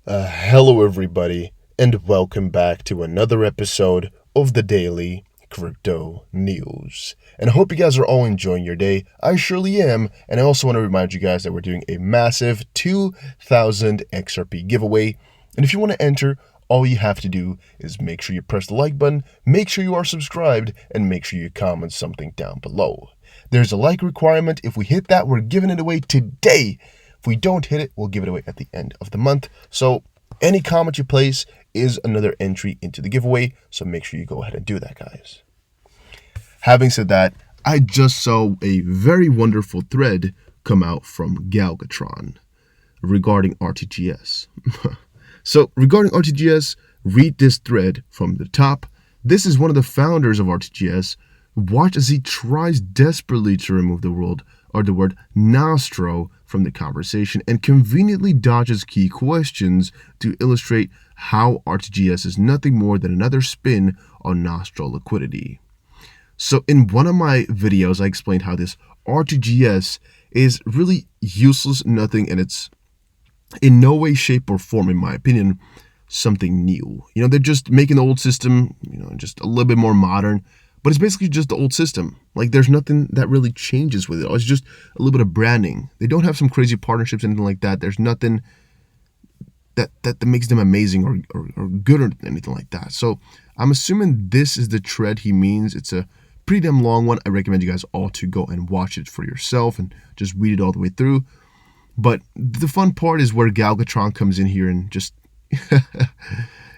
Hello, everybody, and welcome back to another episode of the Daily Crypto News. And I hope you guys are all enjoying your day. I surely am, and I also want to remind you guys that we're doing a massive 2,000 XRP giveaway. And if you want to enter, all you have to do is make sure you press the like button, make sure you are subscribed, and make sure you comment something down below. There's a like requirement. If we hit that, we're giving it away today. If we don't hit it, we'll give it away at the end of the month. So any comment you place is another entry into the giveaway. So make sure you go ahead and do that, guys. Having said that, I just saw a very wonderful thread come out from Galgatron regarding RTGS. So regarding RTGS, read this thread from the top. This is one of the founders of RTGS. Watch as he tries desperately to remove the word nostro from the conversation and conveniently dodges key questions to illustrate how RTGS is nothing more than another spin on nostro liquidity. So in one of my videos, I explained how this RTGS is really useless, nothing, and it's in no way, shape, or form, in my opinion, something new. They're just making the old system, just a little bit more modern. But it's basically just the old system. Like, there's nothing that really changes with it. It's just a little bit of branding. They don't have some crazy partnerships, anything like that. There's nothing that makes them amazing or good or anything like that. So I'm assuming this is the thread he means. It's a pretty damn long one. I recommend you guys all to go and watch it for yourself and just read it all the way through. But the fun part is where Galgatron comes in here and just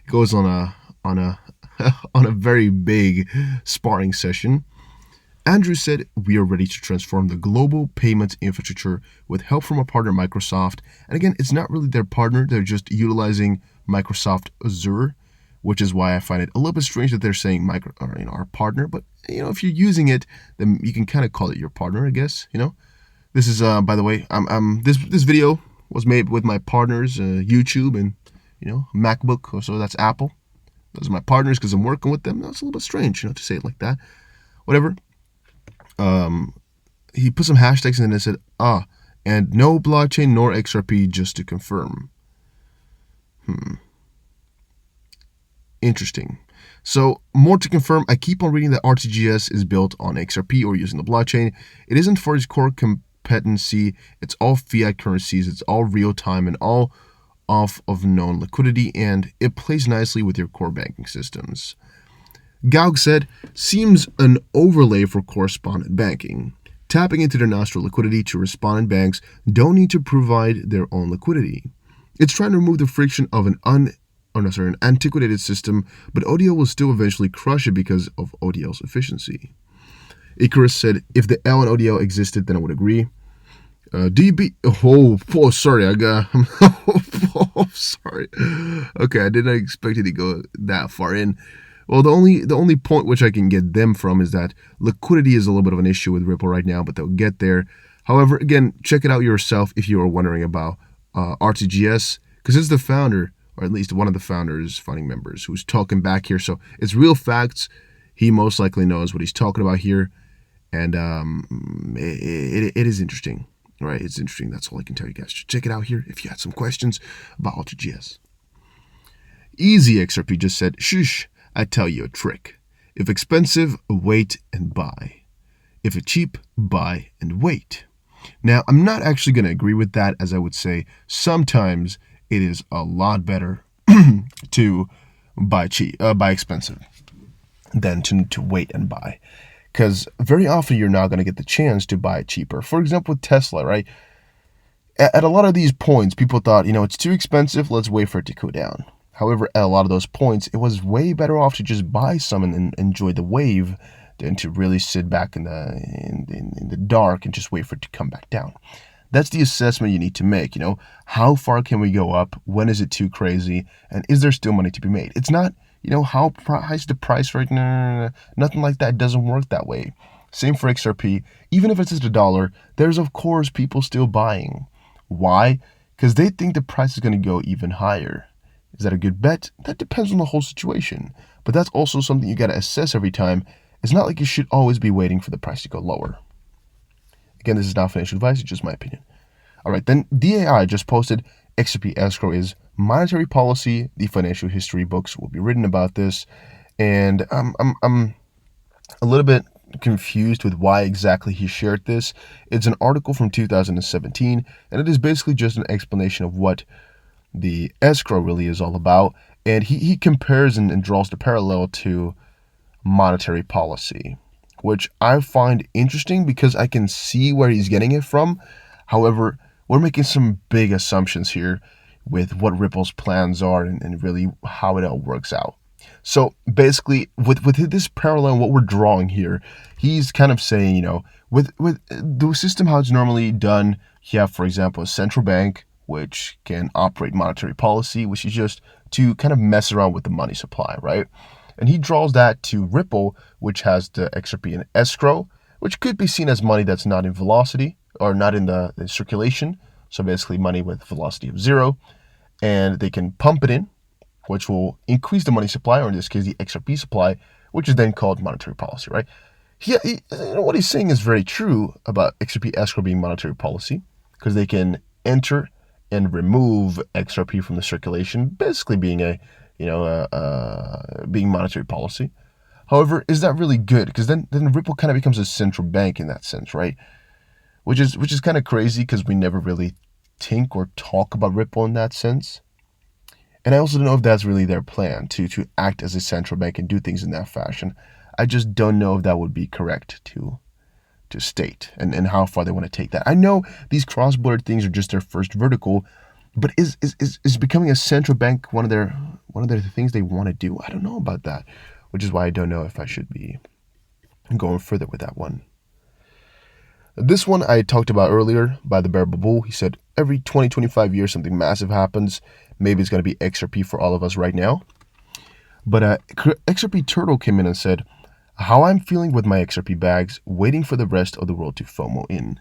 goes on a very big sparring session. Andrew said, "We are ready to transform the global payments infrastructure with help from our partner Microsoft." And again, it's not really their partner. They're just utilizing Microsoft Azure, which is why I find it a little bit strange that they're saying our partner. But if you're using it, then you can kind of call it your partner, I guess. This is by the way, this video was made with my partners, YouTube and MacBook. So that's Apple. Those are my partners because I'm working with them. That's a little bit strange, to say it like that. Whatever. He put some hashtags in and it said, and no blockchain nor XRP, just to confirm. Interesting. So more to confirm, I keep on reading that RTGS is built on XRP or using the blockchain. It isn't for its core competency. It's all fiat currencies. It's all real time and all off of known liquidity, and it plays nicely with your core banking systems. Gaug said, seems an overlay for correspondent banking. Tapping into their nostro liquidity to respondent banks don't need to provide their own liquidity. It's trying to remove the friction of an antiquated system, but ODL will still eventually crush it because of ODL's efficiency. Icarus said, if the L and ODL existed, then I would agree. Sorry, I got. Sorry. Okay, I didn't expect it to go that far in. Well, the only point which I can get them from is that liquidity is a little bit of an issue with Ripple right now, but they'll get there. However, again, check it out yourself if you are wondering about RTGS, because it's the founder, or at least one of the founders, founding members, who's talking back here. So it's real facts. He most likely knows what he's talking about here, and it is interesting. All right, it's interesting. That's all I can tell you guys. Check it out here if you had some questions about RTGS. Easy XRP just said, shush, I tell you a trick. If expensive, wait and buy. If it's cheap, buy and wait. Now, I'm not actually going to agree with that, as I would say sometimes it is a lot better to buy expensive than to wait and buy. Because very often you're not going to get the chance to buy it cheaper. For example, with Tesla, right? At a lot of these points, people thought, it's too expensive, let's wait for it to cool down. However, at a lot of those points, it was way better off to just buy some and enjoy the wave than to really sit back in the dark and just wait for it to come back down. That's the assessment you need to make. How far can we go up? When is it too crazy? And is there still money to be made? It's not, how high is the price right now? Nothing like that. It doesn't work that way. Same for XRP. Even if it's just $1, there's of course people still buying. Why? Because they think the price is going to go even higher. Is that a good bet? That depends on the whole situation. But that's also something you got to assess every time. It's not like you should always be waiting for the price to go lower. Again, this is not financial advice, it's just my opinion. All right, then DAI just posted XRP escrow is monetary policy. The financial history books will be written about this, and I'm a little bit confused with why exactly he shared this. It's an article from 2017, and it is basically just an explanation of what the escrow really is all about. And he compares and draws the parallel to monetary policy, which I find interesting because I can see where he's getting it from. However, we're making some big assumptions here with what Ripple's plans are and really how it all works out. So basically, with this parallel, what we're drawing here, he's kind of saying, with the system how it's normally done, you have, for example, a central bank which can operate monetary policy, which is just to kind of mess around with the money supply, right? And he draws that to Ripple, which has the XRP and escrow, which could be seen as money that's not in velocity or not in the circulation. So basically money with velocity of 0, and they can pump it in, which will increase the money supply, or in this case, the XRP supply, which is then called monetary policy, right? What he's saying is very true about XRP escrow being monetary policy, because they can enter and remove XRP from the circulation, basically being being monetary policy. However, is that really good? Because then Ripple kind of becomes a central bank in that sense, right? Which is kind of crazy because we never really think or talk about Ripple in that sense. And I also don't know if that's really their plan to act as a central bank and do things in that fashion. I just don't know if that would be correct to state and how far they want to take that. I know these cross-border things are just their first vertical, but is becoming a central bank one of their things they want to do? I don't know about that, which is why I don't know if I should be going further with that one. This one I talked about earlier by the Bearable Bull. He said every 20-25 years something massive happens. Maybe it's going to be XRP for all of us right now. But XRP Turtle came in and said, how I'm feeling with my XRP bags, waiting for the rest of the world to FOMO in.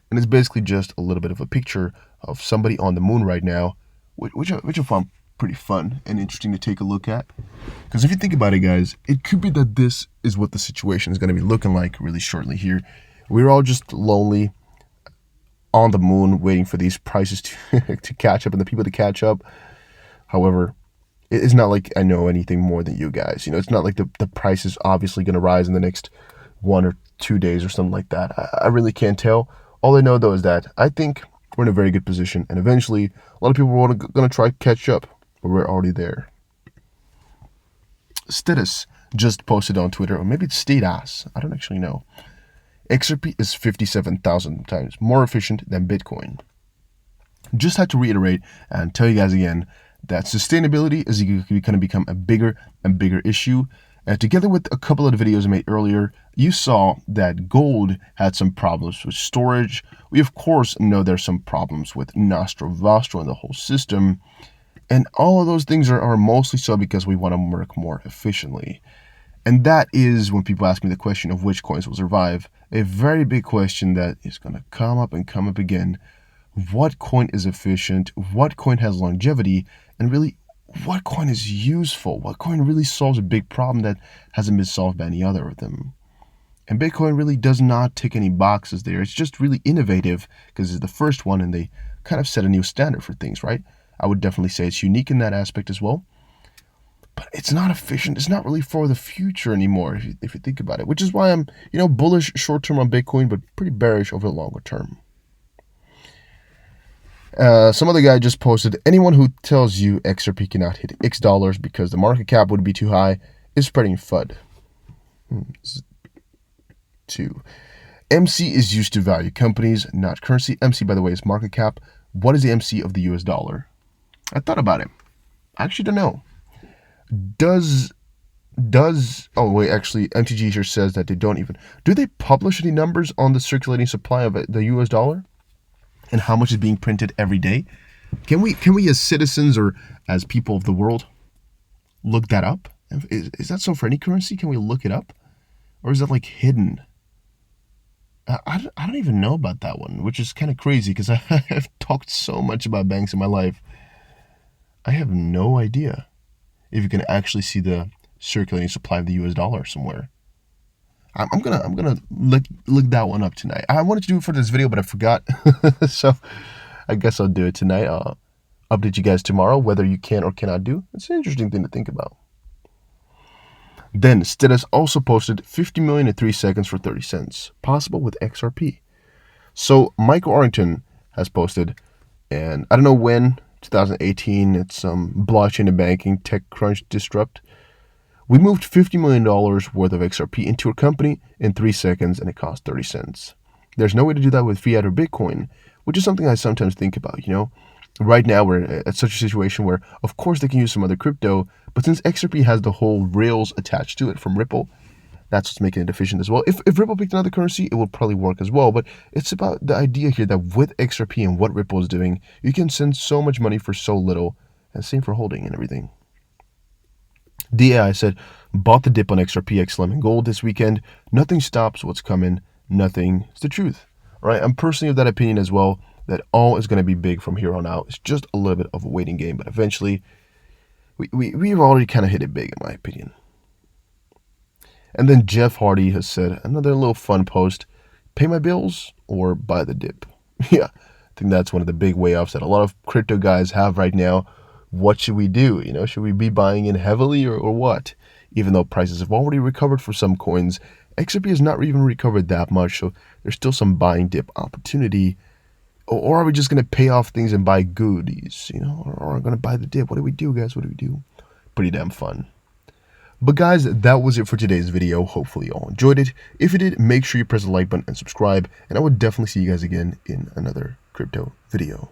And it's basically just a little bit of a picture of somebody on the moon right now, which I found pretty fun and interesting to take a look at. Because if you think about it, guys, it could be that this is what the situation is going to be looking like really shortly here. We're all just lonely on the moon waiting for these prices to catch up and the people to catch up. However, it's not like I know anything more than you guys. It's not like the price is obviously going to rise in the next 1 or 2 days or something like that. I really can't tell. All I know, though, is that I think we're in a very good position. And eventually, a lot of people are going to try to catch up. But we're already there. Status just posted on Twitter, or maybe it's Status. I don't actually know. XRP is 57,000 times more efficient than Bitcoin. Just had to reiterate and tell you guys again that sustainability is going to become a bigger and bigger issue. And together with a couple of the videos I made earlier, you saw that gold had some problems with storage. We, of course, know there's some problems with Nostro Vostro and the whole system. And all of those things are mostly so because we want to work more efficiently. And that is when people ask me the question of which coins will survive, a very big question that is going to come up and come up again. What coin is efficient? What coin has longevity? And really, what coin is useful? What coin really solves a big problem that hasn't been solved by any other of them? And Bitcoin really does not tick any boxes there. It's just really innovative because it's the first one and they kind of set a new standard for things, right? I would definitely say it's unique in that aspect as well. But it's not efficient. It's not really for the future anymore, if you think about it. Which is why I'm, bullish short term on Bitcoin, but pretty bearish over the longer term. Some other guy just posted, anyone who tells you XRP cannot hit X dollars because the market cap would be too high is spreading FUD. 2. MC is used to value companies, not currency. MC, by the way, is market cap. What is the MC of the US dollar? I thought about it. I actually don't know. Oh wait, actually MTG here says that they don't even, do they publish any numbers on the circulating supply of the US dollar and how much is being printed every day? Can we as citizens or as people of the world look that up? Is that so for any currency? Can we look it up, or is that like hidden? I don't even know about that one, which is kind of crazy because I have talked so much about banks in my life. I have no idea if you can actually see the circulating supply of the US dollar somewhere. I'm gonna look that one up tonight. I wanted to do it for this video, but I forgot. So I guess I'll do it tonight. update you guys tomorrow whether you can or cannot do. It's an interesting thing to think about. Then Status also posted 50 million in 3 seconds for 30 cents, possible with XRP. So Michael Arrington has posted, and I don't know when, 2018, it's some blockchain and banking TechCrunch disrupt. We moved $50 million worth of XRP into a company in 3 seconds and it cost 30 cents. There's no way to do that with fiat or Bitcoin, which is something I sometimes think about, you know. Right now we're at such a situation where, of course, they can use some other crypto, but since XRP has the whole rails attached to it from Ripple, that's what's making it efficient as well. If Ripple picked another currency, it would probably work as well. But it's about the idea here that with XRP and what Ripple is doing, you can send so much money for so little, and same for holding and everything. DAI said, bought the dip on XRP, XLM, and gold this weekend. Nothing stops what's coming. Nothing is the truth. All right, I'm personally of that opinion as well, that all is going to be big from here on out. It's just a little bit of a waiting game, but eventually, we've already kind of hit it big, in my opinion. And then Jeff Hardy has said, another little fun post, pay my bills or buy the dip. Yeah, I think that's one of the big way-offs that a lot of crypto guys have right now. What should we do? You know, should we be buying in heavily or what? Even though prices have already recovered for some coins, XRP has not even recovered that much, so there's still some buying dip opportunity. Or are we just going to pay off things and buy goodies, you know, or are we going to buy the dip? What do we do, guys? What do we do? Pretty damn fun. But guys, that was it for today's video. Hopefully you all enjoyed it. If you did, make sure you press the like button and subscribe, and I would definitely see you guys again in another crypto video.